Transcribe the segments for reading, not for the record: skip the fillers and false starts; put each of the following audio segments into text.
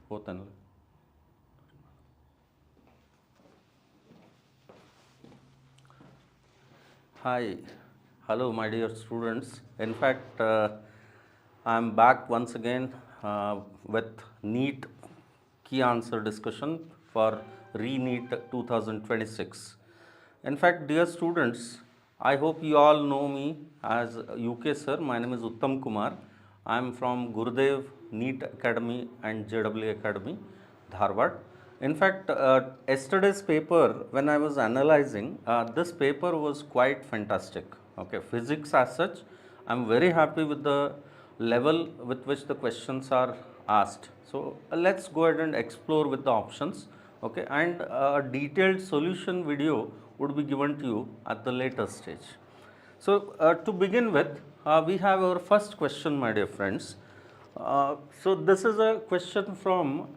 Hotanle. Hi, hello my dear students. In fact, I am back once again with NEET key answer discussion for RE-NEET 2026. In fact, dear students, I hope you all know me as UK sir. My name is Uttamkumar. I am from Gurudev NEET Academy and JEE Academy, Dharwad. In fact, yesterday's paper, when I was analyzing, this paper was quite fantastic. Okay, physics as such, I am very happy with the level with which the questions are asked. So let's go ahead and explore with the options. Okay, and a detailed solution video would be given to you at the later stage. So to begin with, we have our first question, my dear friends. So this is a question from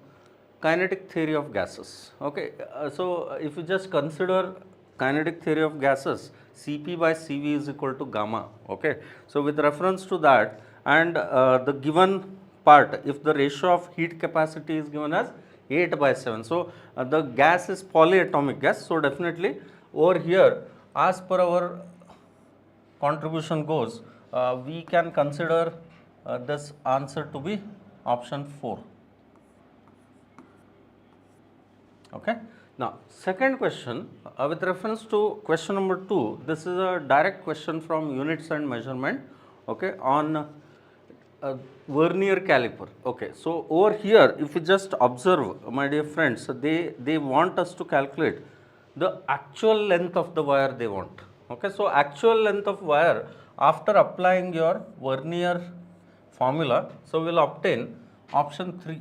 kinetic theory of gases. Okay, so if you just consider kinetic theory of gases, Cp by Cv is equal to gamma. Okay, so with reference to that and the given part, if the ratio of heat capacity is given as 8 by 7, so the gas is polyatomic gas. So definitely over here, as per our contribution goes, we can consider this answer to be option 4. Okay. Now, second question with reference to question number 2, this is a direct question from units and measurement, okay, on vernier caliper. Okay. So, over here if you just observe, my dear friends, they want us to calculate the actual length of the wire they want. Okay. So, actual length of wire after applying your vernier formula, so we will obtain option 3.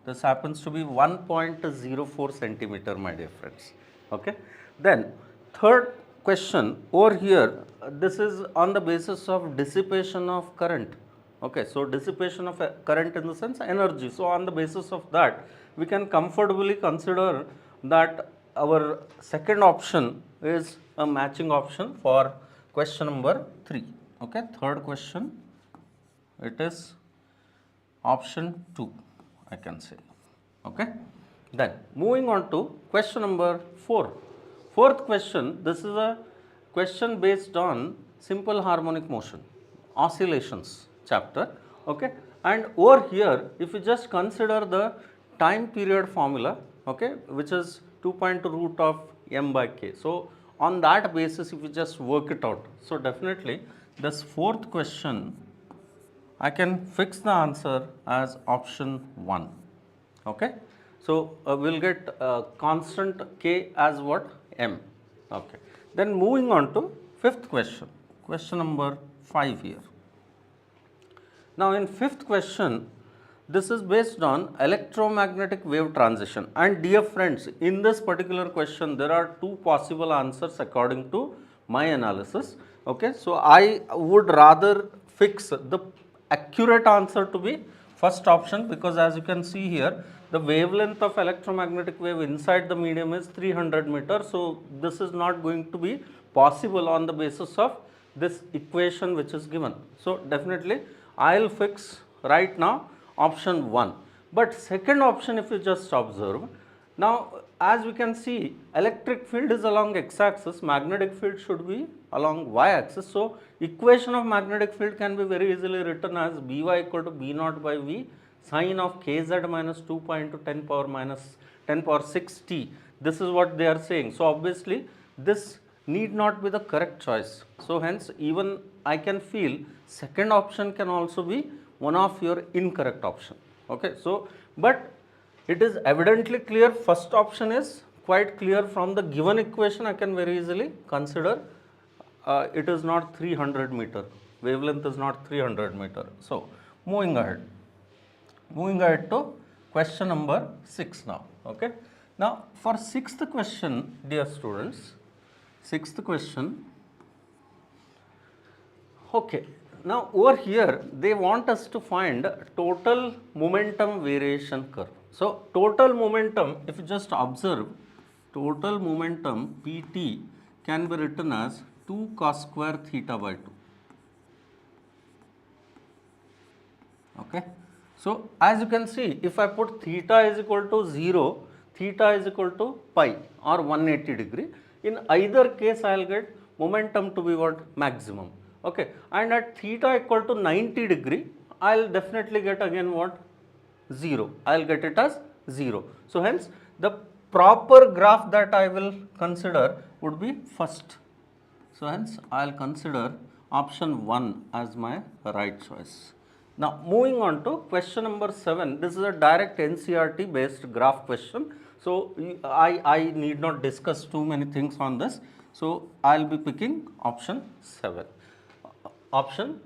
This happens to be 1.04 centimeter, my dear friends. Okay. Then third question over here, this is on the basis of dissipation of current. Okay. So dissipation of current in the sense energy. So on the basis of that, we can comfortably consider that our second option is a matching option for question number 3. Okay. Third question, it is option 2. I can say. Okay. Then moving on to question number 4. Fourth question, this is a question based on simple harmonic motion, oscillations chapter. Okay. And over here, if you just consider the time period formula, okay, which is 2.2 root of m by k. So on that basis, if you just work it out, so definitely this fourth question, I can fix the answer as option 1. Okay. So we'll get constant k as what? M. Okay. Then moving on to fifth question, question number 5 here. Now in fifth question, this is based on electromagnetic wave transition, and dear friends, in this particular question there are 2 possible answers according to my analysis. Okay. So I would rather fix the accurate answer to be first option, because as you can see here, the wavelength of electromagnetic wave inside the medium is 300 meters. So this is not going to be possible on the basis of this equation which is given. So definitely I will fix right now option 1. But second option, if you just observe, now as we can see, electric field is along x-axis, magnetic field should be along y-axis. So equation of magnetic field can be very easily written as By equal to B naught by V sine of Kz minus 2 pi into 10 power 6 t. This is what they are saying. So obviously this need not be the correct choice. So hence even I can feel second option can also be one of your incorrect option. Okay. So but it is evidently clear, first option is quite clear from the given equation. I can very easily consider it is not 300 meter, wavelength is not 300 meter. So moving ahead to question number 6 now. Okay. Now for sixth question, dear students, sixth question. Okay. Now over here they want us to find total momentum variation curve. So total momentum, if you just observe, total momentum Pt can be written as 2 cos square theta by 2. Okay. So, as you can see, if I put theta is equal to 0, theta is equal to pi or 180 degree, in either case I will get momentum to be what? Maximum. Okay. And at theta equal to 90 degree, I will definitely get again what? 0. I will get it as 0. So, hence the proper graph that I will consider would be first. So, hence I will consider option 1 as my right choice. Now, moving on to question number 7, this is a direct NCERT based graph question. So, I need not discuss too many things on this. So, I will be picking option 7, option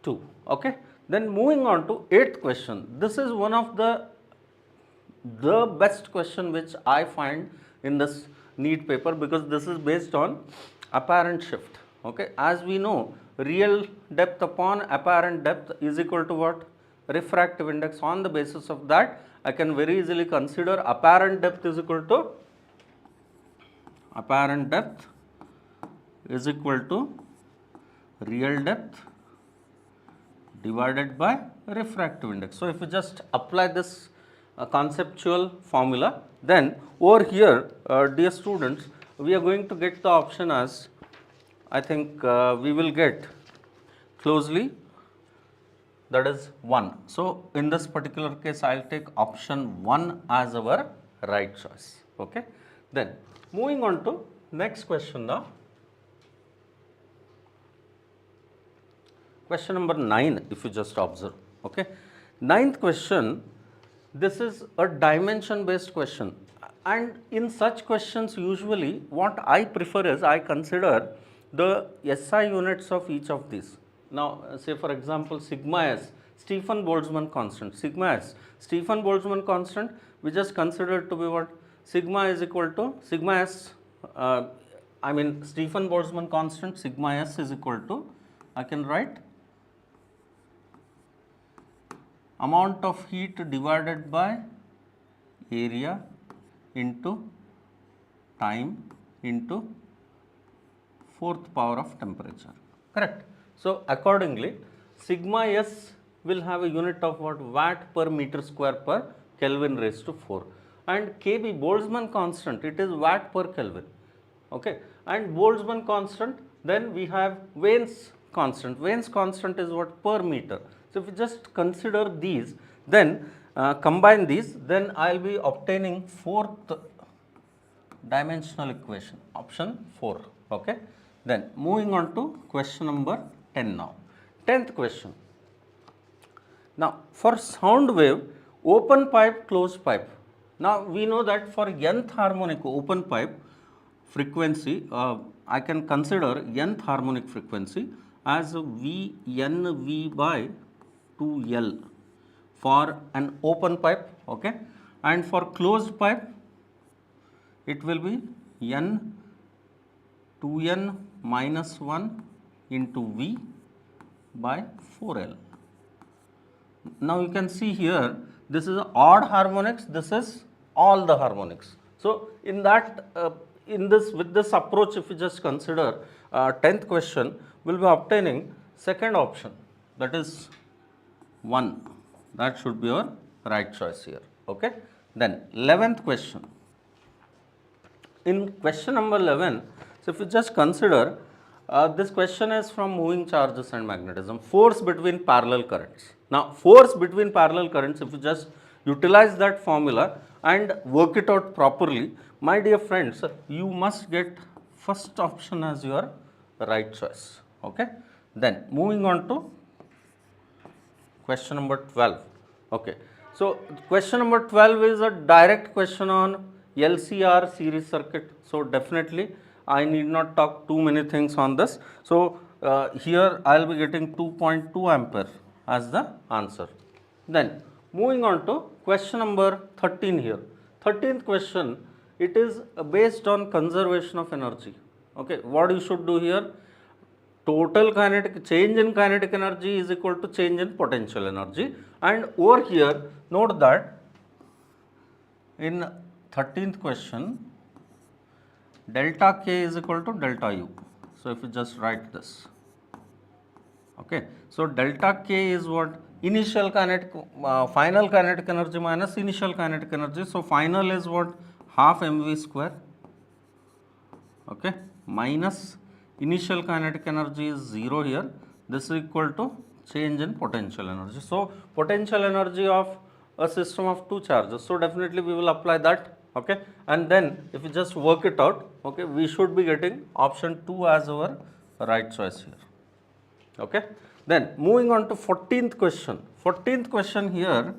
2. Okay. Then moving on to 8th question, this is one of the best question which I find in this NEET paper, because this is based on apparent shift. Okay. As we know, real depth upon apparent depth is equal to what? Refractive index. On the basis of that, I can very easily consider apparent depth is equal to real depth divided by refractive index. So, if you just apply this conceptual formula, then over here, dear students, we are going to get the option as, I think we will get closely, that is 1. So, in this particular case, I will take option 1 as our right choice. Okay. Then moving on to next question now. Question number 9, if you just observe. Okay. 9th question, this is a dimension based question, and in such questions usually what I prefer is I consider the SI units of each of these. Now, say for example, sigma s, Stephen Boltzmann constant, sigma s, Stephen Boltzmann constant, we just consider to be what? Sigma is equal to sigma s, Stephen Boltzmann constant, sigma s is equal to, I can write amount of heat divided by area into time into 4th power of temperature, correct. So, accordingly, sigma s will have a unit of what? Watt per meter square per Kelvin raised to 4, and Kb Boltzmann constant, it is watt per Kelvin. Okay. And Boltzmann constant, then we have Wien's constant. Wien's constant is what? Per meter. So, if you just consider these, then combine these, then I will be obtaining 4th dimensional equation, option 4. Okay. Then moving on to question number 10 now. 10th question. Now, for sound wave, open pipe, closed pipe. Now, we know that for nth harmonic open pipe frequency, I can consider nth harmonic frequency as VNV by 2L for an open pipe. Okay. And for closed pipe, it will be N 2N minus 1 into V by 4L. Now, you can see here, this is odd harmonics, this is all the harmonics. So, in that with this approach, if you just consider 10th question, we will be obtaining second option, that is 1. That should be your right choice here. Okay. Then 11th question. In question number 11, so if you just consider, this question is from moving charges and magnetism, force between parallel currents. Now, force between parallel currents, if you just utilize that formula and work it out properly, my dear friends, you must get first option as your right choice. Okay. Then moving on to question number 12. Okay. So, question number 12 is a direct question on LCR series circuit. So, definitely I need not talk too many things on this. So, here I will be getting 2.2 ampere as the answer. Then moving on to question number 13 here. 13th question, it is based on conservation of energy. Okay. What you should do here? Total kinetic change in kinetic energy is equal to change in potential energy, and over here note that in 13th question delta K is equal to delta U. So, if you just write this, Okay. So, delta K is what? Initial kinetic, final kinetic energy minus initial kinetic energy. So, final is what? Half mv square, okay, minus initial kinetic energy is 0 here. This is equal to change in potential energy. So, potential energy of a system of two charges. So, definitely we will apply that, okay, and then if we just work it out, okay, we should be getting option 2 as our right choice here. Okay. Then moving on to 14th question. 14th question here,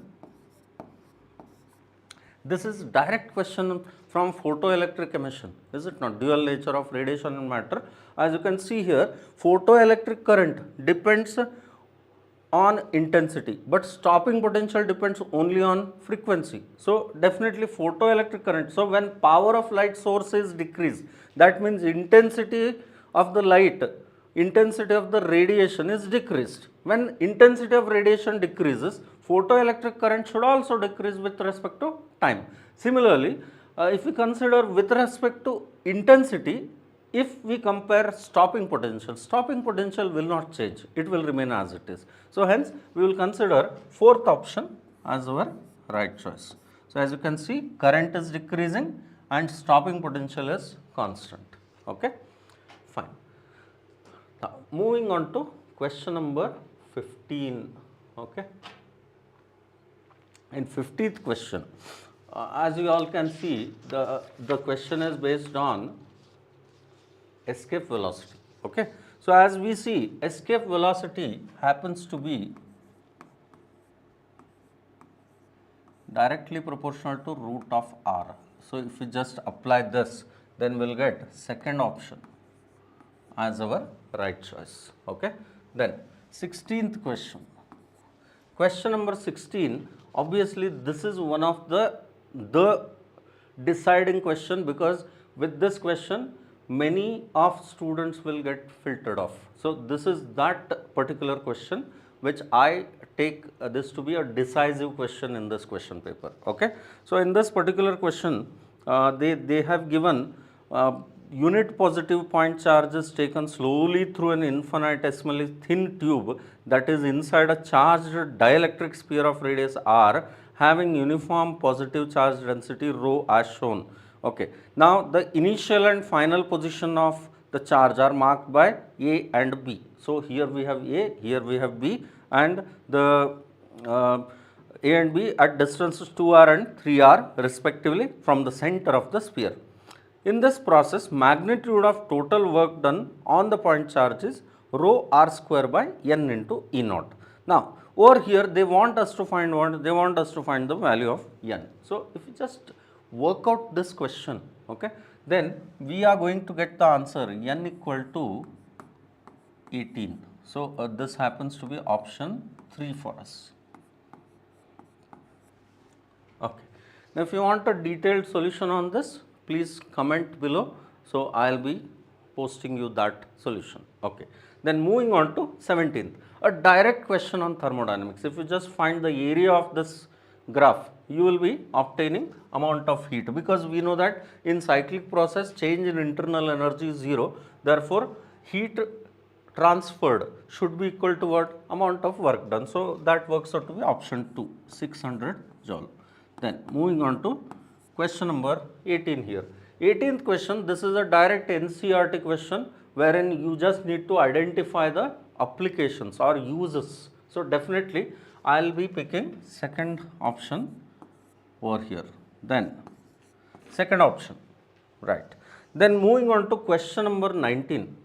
this is direct question from photoelectric emission, is it not? Dual nature of radiation and matter. As you can see here, photoelectric current depends on intensity, but stopping potential depends only on frequency. So, definitely photoelectric current. So, when power of light source is decreased, that means intensity of the light, intensity of the radiation is decreased. When intensity of radiation decreases, photoelectric current should also decrease with respect to time. Similarly, if we consider with respect to intensity, if we compare stopping potential will not change, it will remain as it is. So, hence we will consider fourth option as our right choice. So, as you can see, current is decreasing and stopping potential is constant. Okay, fine. Now, moving on to question number 15. Okay. In 15th question, as you all can see, the question is based on escape velocity. Okay. So, as we see, escape velocity happens to be directly proportional to root of r. So, if we just apply this, then we will get second option as our right choice. Okay. Then 16th question. Question number 16, obviously this is one of the deciding question, because with this question many of students will get filtered off. So, this is that particular question which I take this to be a decisive question in this question paper. Okay. So, in this particular question they have given unit positive point charge is taken slowly through an infinitesimally thin tube that is inside a charged dielectric sphere of radius r having uniform positive charge density rho as shown. Okay. Now, the initial and final position of the charge are marked by A and B. So, here we have A, here we have B, and the A and B at distances 2r and 3r respectively from the center of the sphere. In this process, magnitude of total work done on the point charge is rho r square by n into E naught. Now, over here they want us to find what? They want us to find the value of n. So, if you just work out this question, okay, then we are going to get the answer n equal to 18. So, this happens to be option 3 for us. Okay. Now, if you want a detailed solution on this, please comment below. So, I will be posting you that solution. Okay. Then moving on to 17th, a direct question on thermodynamics. If you just find the area of this graph, you will be obtaining amount of heat, because we know that in cyclic process change in internal energy is 0. Therefore, heat transferred should be equal to what? Amount of work done. So, that works out to be option 2, 600 joule. Then moving on to question number 18 here. 18th question, this is a direct NCERT question wherein you just need to identify the applications or uses. So, definitely I will be picking second option over here. Then second option, right. Then moving on to question number 19.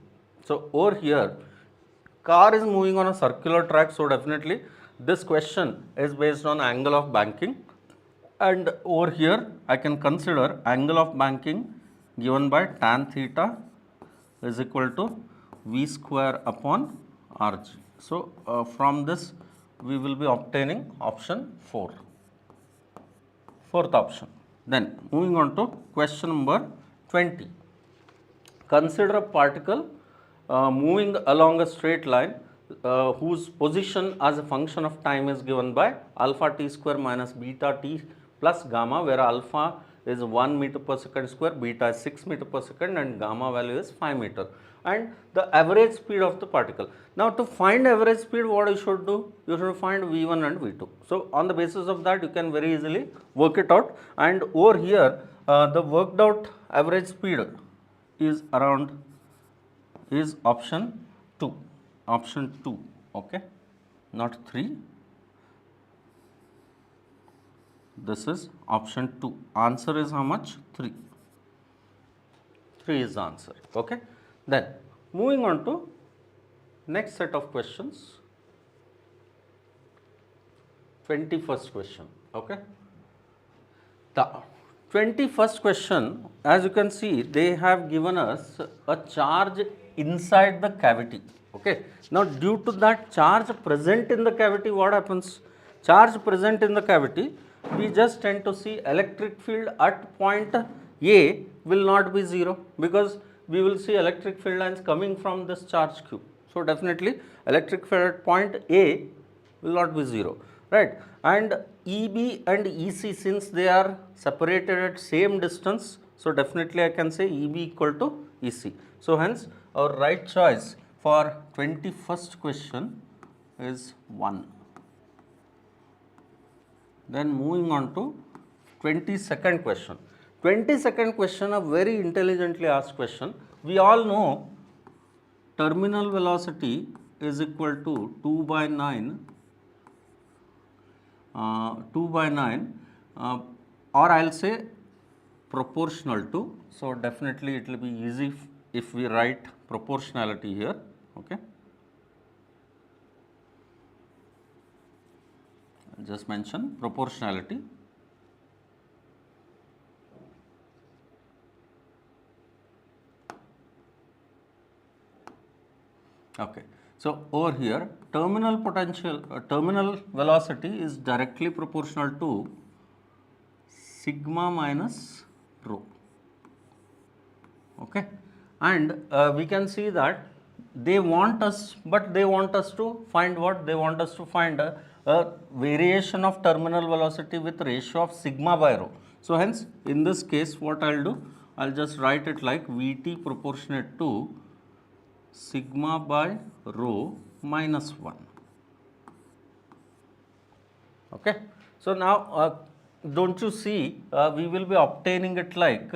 So, over here car is moving on a circular track. So, definitely this question is based on angle of banking, and over here I can consider angle of banking given by tan theta is equal to V square upon Rg. So, from this we will be obtaining option 4, fourth option. Then moving on to question number 20. Consider a particle moving along a straight line whose position as a function of time is given by alpha t square minus beta t plus gamma, where alpha is 1 meter per second square, beta is 6 meter per second, and gamma value is 5 meter, and the average speed of the particle. Now, to find average speed, what you should do? You should find V1 and V2. So, on the basis of that, you can very easily work it out, and over here the worked out average speed is around, is option 2, okay, not 3. This is option 2. Answer is how much? 3. 3 is the answer. Okay. Then moving on to next set of questions. 21st question. Okay. The 21st question, as you can see, they have given us a charge inside the cavity. Okay. Now, due to that charge present in the cavity, what happens? Charge present in the cavity, we just tend to see electric field at point A will not be 0, because we will see electric field lines coming from this charge q. So, definitely electric field at point A will not be 0, right. And EB and EC, since they are separated at same distance, so definitely I can say EB equal to EC. So, hence our right choice for 21st question is 1. Then moving on to 22nd question. 22nd question, a very intelligently asked question. We all know terminal velocity is equal to 2 by 9, or I will say proportional to. So, definitely it will be easy if we write proportionality here. Okay. Just mention proportionality. Okay. So, over here terminal potential, terminal velocity is directly proportional to sigma minus rho. Okay. And we can see that they want us, but they want us to find what? They want us to find a variation of terminal velocity with ratio of sigma by rho. So, hence in this case what I will do? I will just write it like Vt proportionate to sigma by rho minus 1. Okay. So, now do not you see we will be obtaining it like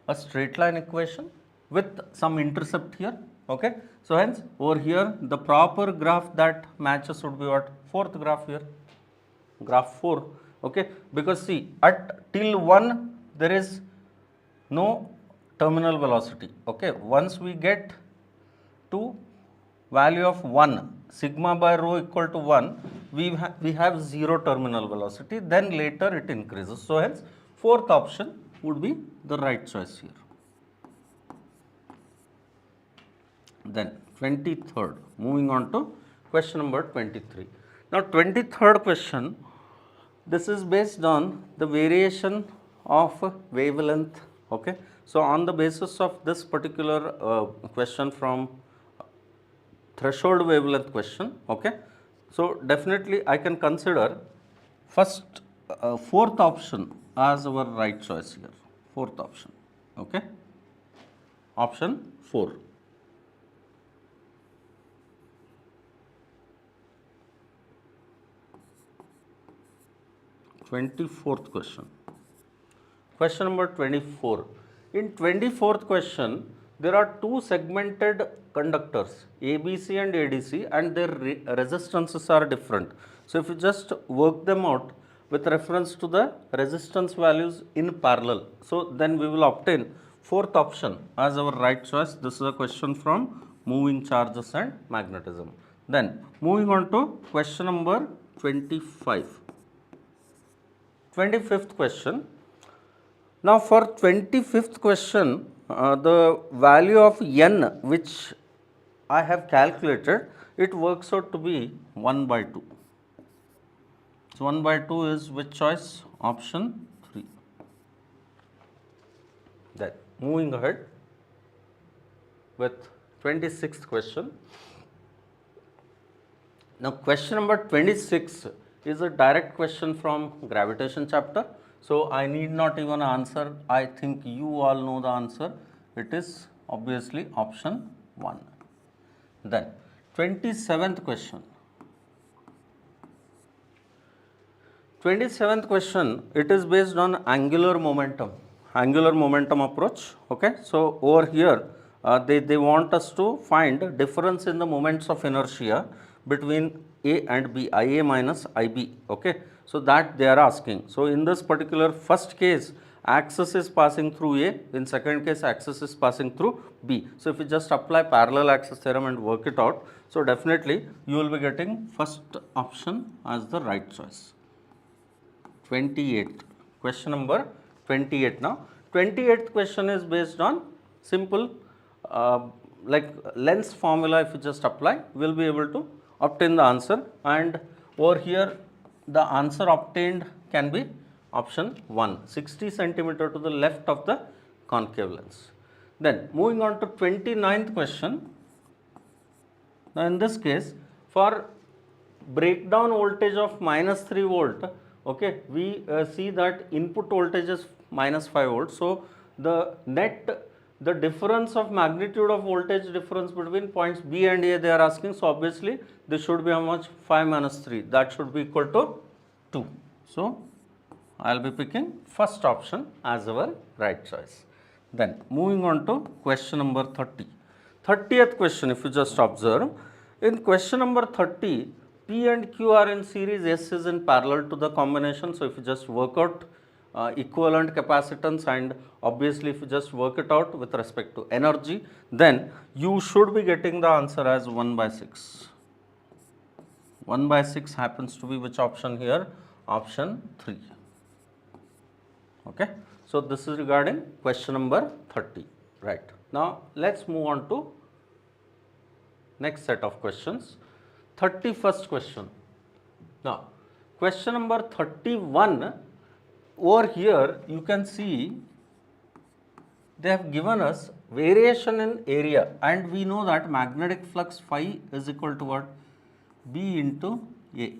a straight line equation with some intercept here. Okay. So, hence over here the proper graph that matches would be what? 4th graph here, graph 4. Okay. Because see, at till 1 there is no terminal velocity. Okay. Once we get to value of 1, sigma by rho equal to 1, we have 0 terminal velocity, then later it increases. So, hence 4th option would be the right choice here. Then 23rd, moving on to question number 23. Now, 23rd question, this is based on the variation of wavelength. Okay. So, on the basis of this particular question from threshold wavelength question. Okay. So, definitely I can consider first 4th option as our right choice here, 4th option. Okay. Option 4. Twenty-fourth question. Question number 24. In 24th question, there are two segmented conductors ABC and ADC, and their resistances are different. So, if you just work them out with reference to the resistance values in parallel, so then we will obtain 4th option as our right choice. This is a question from moving charges and magnetism. Then moving on to question number 25. 25th question. Now, for 25th question, the value of n which I have calculated, it works out to be 1 by 2. So, 1 by 2 is which choice? Option 3. Then moving ahead with 26th question. Now, question number 26 is a direct question from gravitation chapter. So I need not even answer. I think you all know the answer. It is obviously option 1. Then 27th question. 27th question, it is based on angular momentum approach. Okay, so over here they want us to find difference in the moments of inertia between A and B, IA minus IB. Okay, so that they are asking. So in this particular first case, axis is passing through A, in second case axis is passing through B. So if you just apply parallel axis theorem and work it out, so definitely you will be getting first option as the right choice. 28, question number 28 now. 28th question is based on simple like lens formula. If you just apply, we will be able to obtain the answer, and over here the answer obtained can be option 1, 60 centimeter to the left of the concave lens. Then moving on to 29th question. Now in this case, for breakdown voltage of minus 3 volt, okay, we see that input voltage is minus 5 volts. So the difference of magnitude of voltage difference between points B and A they are asking. So obviously this should be how much? 5 minus 3, that should be equal to 2. So I will be picking first option as our right choice. Then moving on to question number 30. 30th question, if you just observe, in question number 30, P and Q are in series, S is in parallel to the combination. So if you just work out equivalent capacitance, and obviously if you just work it out with respect to energy, then you should be getting the answer as 1 by 6. 1 by 6 happens to be which option here? Option 3. Okay. So this is regarding question number 30. Right. Now let's move on to next set of questions. 31st question. Now question number 31, over here you can see they have given us variation in area, and we know that magnetic flux phi is equal to what? B into A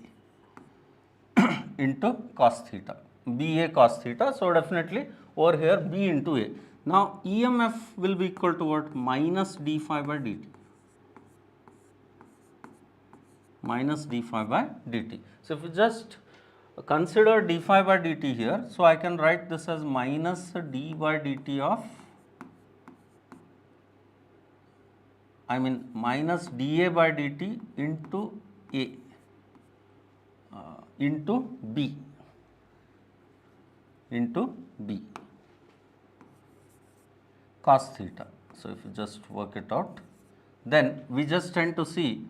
into cos theta, BA cos theta. So definitely over here B into A. Now EMF will be equal to what? Minus d phi by dt. Minus d phi by dt. So if you just consider d phi by dt here, so I can write this as minus d by dt of, minus dA by dt into A into B cos theta. So if you just work it out, then we just tend to see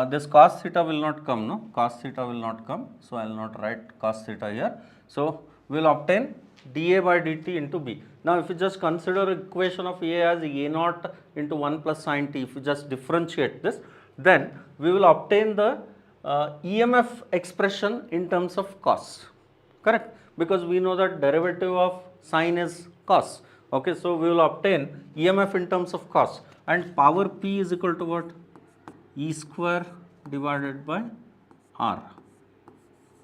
this cos theta will not come, no? Cos theta will not come. So I will not write cos theta here. So we will obtain dA by dt into B. Now if you just consider equation of A as A naught into 1 plus sin t, if you just differentiate this, then we will obtain the EMF expression in terms of cos, correct? Because we know that derivative of sine is cos. Okay, so we will obtain EMF in terms of cos, and power P is equal to what? E square divided by R.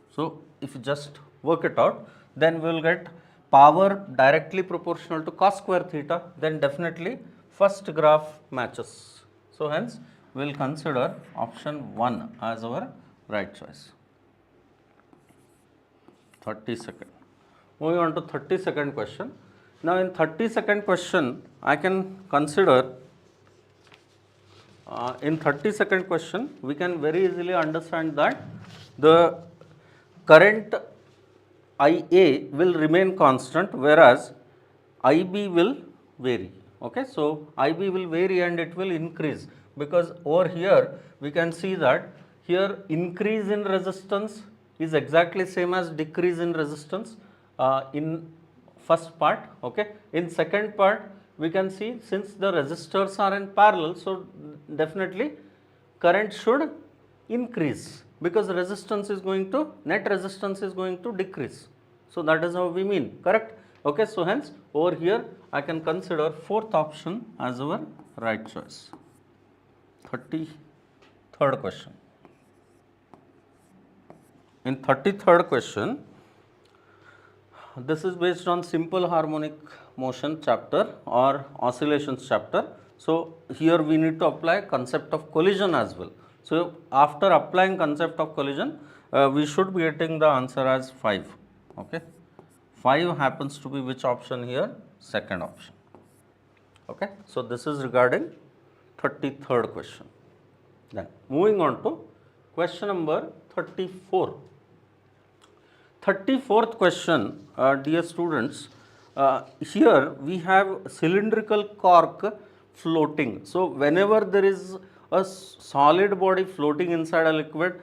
So if you just work it out, then we will get power directly proportional to cos square theta, then definitely first graph matches. So hence we will consider option 1 as our right choice. 32nd. Moving on to 32nd question. Now in 32nd question, I can consider, in 32nd question, we can very easily understand that the current IA will remain constant, whereas IB will vary. Okay, so IB will vary and it will increase, because over here we can see that here increase in resistance is exactly same as decrease in resistance in first part. Okay, in second part we can see since the resistors are in parallel, so definitely current should increase because resistance is going to, net resistance is going to decrease. So that is how we mean, correct? Okay, so hence over here I can consider fourth option as our right choice. 33rd question. In 33rd question, this is based on simple harmonic motion chapter or oscillations chapter. So, here we need to apply concept of collision as well. So, after applying concept of collision, we should be getting the answer as 5. Okay. 5 happens to be which option here? Second option. Okay. So, this is regarding 33rd question. Then moving on to question number 34. 34th question, dear students, here we have cylindrical cork floating. So, whenever there is a solid body floating inside a liquid,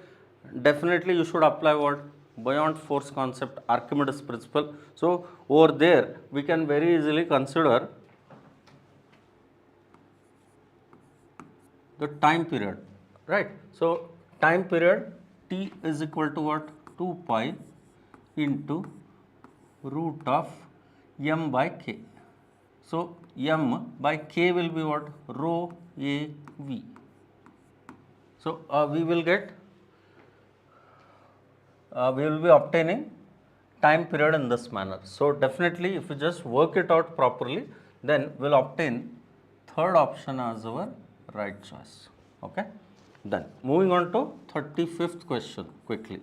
definitely you should apply what? Buoyant force concept, Archimedes principle. So, over there we can very easily consider the time period, right. So, time period T is equal to what? 2 pi into root of m by k. So, m by k will be what? Rho a v. So, we will get we will be obtaining time period in this manner. So, definitely if you just work it out properly, then we will obtain third option as our right choice. Okay. Then moving on to 35th question quickly.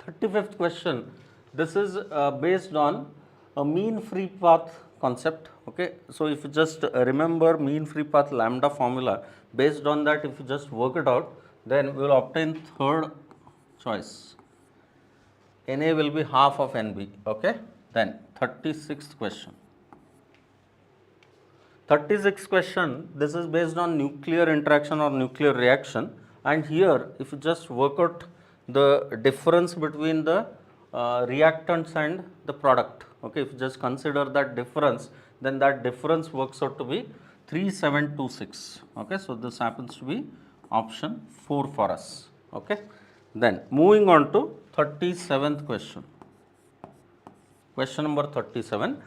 35th question, this is based on a mean free path concept. Okay. So, if you just remember mean free path lambda formula, based on that if you just work it out, then we will obtain third choice. Na will be half of Nb. Okay. Then 36th question. 36th question, this is based on nuclear interaction or nuclear reaction, and here if you just work out the difference between the reactants and the product. Okay. If you just consider that difference, then that difference works out to be 3726. Okay. So, this happens to be option 4 for us. Okay. Then moving on to 37th question. Question number 37.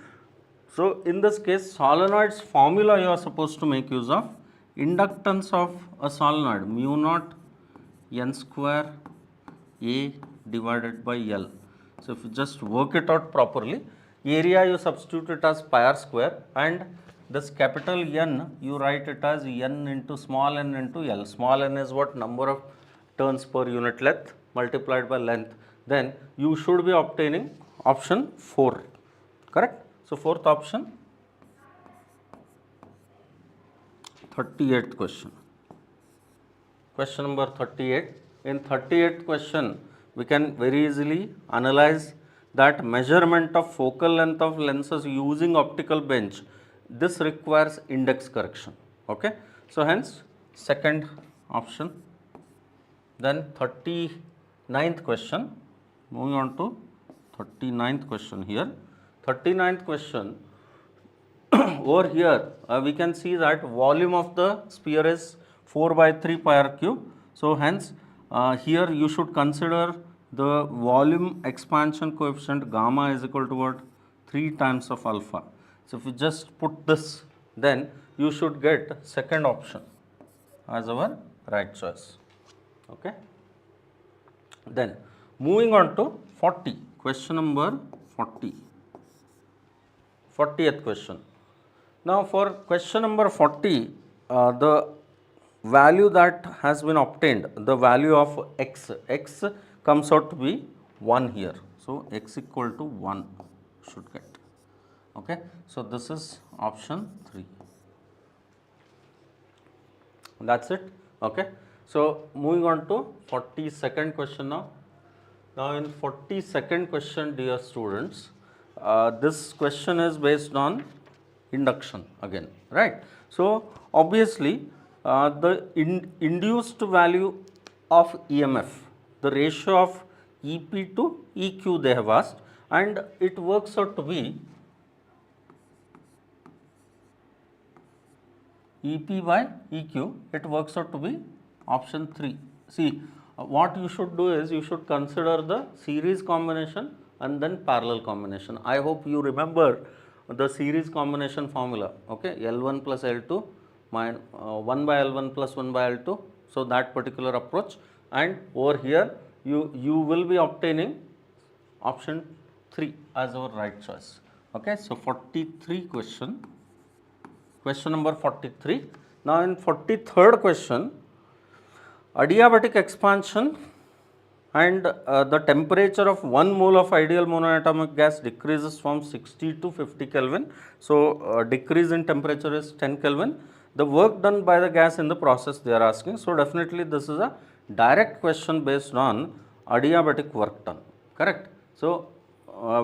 So, in this case solenoid's formula you are supposed to make use of. Inductance of a solenoid mu naught n square A divided by L. So, if you just work it out properly, area you substitute it as pi r square, and this capital N you write it as n into small n into L. Small n is what? Number of turns per unit length multiplied by length. Then you should be obtaining option 4, correct. So, fourth option. 38th question. Question number 38. In 38th question, we can very easily analyze that measurement of focal length of lenses using optical bench. This requires index correction. Okay. So, hence second option. Then 39th question. Moving on to 39th question here. 39th question, over here we can see that volume of the sphere is 4 by 3 pi r cube. So, hence here you should consider the volume expansion coefficient gamma is equal to what? 3 times of alpha. So, if you just put this, then you should get second option as our right choice. Okay. Then moving on to 40, question number 40. 40th question. Now, for question number 40, the value that has been obtained, the value of x comes out to be 1 here. So, x equal to 1 should get. Okay. So, this is option 3. That is it. Okay. So, moving on to 42nd question now. Now, in 42nd question, dear students, this question is based on induction again, right. So, obviously, the induced value of EMF, the ratio of EP to EQ they have asked, and it works out to be EP by EQ, it works out to be option 3. See, what you should do is you should consider the series combination and then parallel combination. I hope you remember the series combination formula, okay, L1 plus L2 minus 1 by L1 plus 1 by L2. So, that particular approach, and over here you will be obtaining option 3 as our right choice. Okay, so 43 question number 43. Now in 43rd question, adiabatic expansion and the temperature of 1 mole of ideal monoatomic gas decreases from 60 to 50 Kelvin. So, decrease in temperature is 10 Kelvin. The work done by the gas in the process they are asking. So, definitely this is a direct question based on adiabatic work done, correct. So,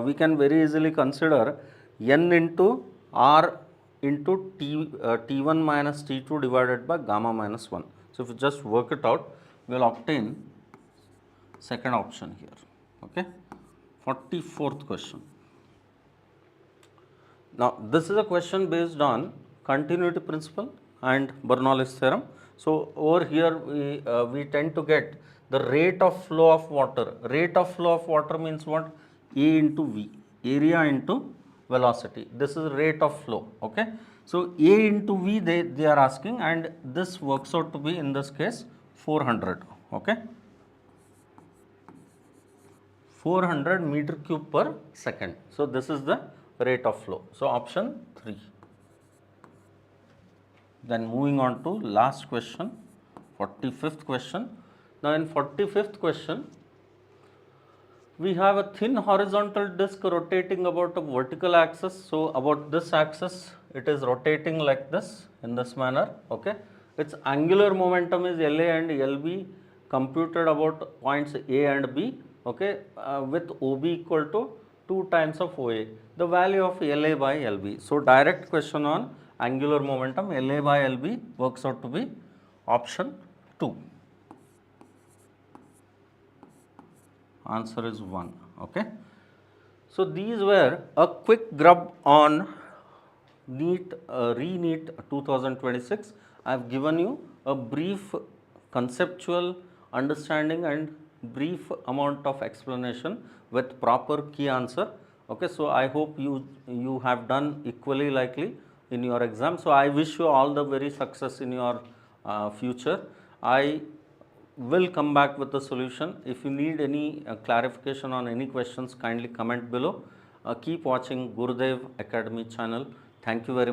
we can very easily consider N into R into T1 minus T2 divided by gamma minus 1. So, if you just work it out, we will obtain second option here. Okay. 44th question. Now, this is a question based on continuity principle and Bernoulli's theorem. So, over here we tend to get the rate of flow of water. Rate of flow of water means what? A into V, area into velocity. This is rate of flow. Okay. So, A into V they are asking, and this works out to be in this case 400. Okay. 400 meter cube per second. So, this is the rate of flow. So, option 3. Then moving on to last question, 45th question. Now, in 45th question, we have a thin horizontal disc rotating about a vertical axis. So, about this axis, it is rotating like this, in this manner. Okay. Its angular momentum is LA and LB, computed about points A and B. Okay, with OB equal to 2 times of OA, the value of LA by LB. So, direct question on angular momentum, LA by LB works out to be option 2. Answer is 1. Okay. So, these were a quick grub on NEET, RE-NEET 2026. I have given you a brief conceptual understanding and brief amount of explanation with proper key answer. Okay, so I hope you have done equally likely in your exam. So I wish you all the very success in your future. I will come back with the solution. If you need any clarification on any questions, kindly comment below. Keep watching Gurudev Academy channel. Thank you very much.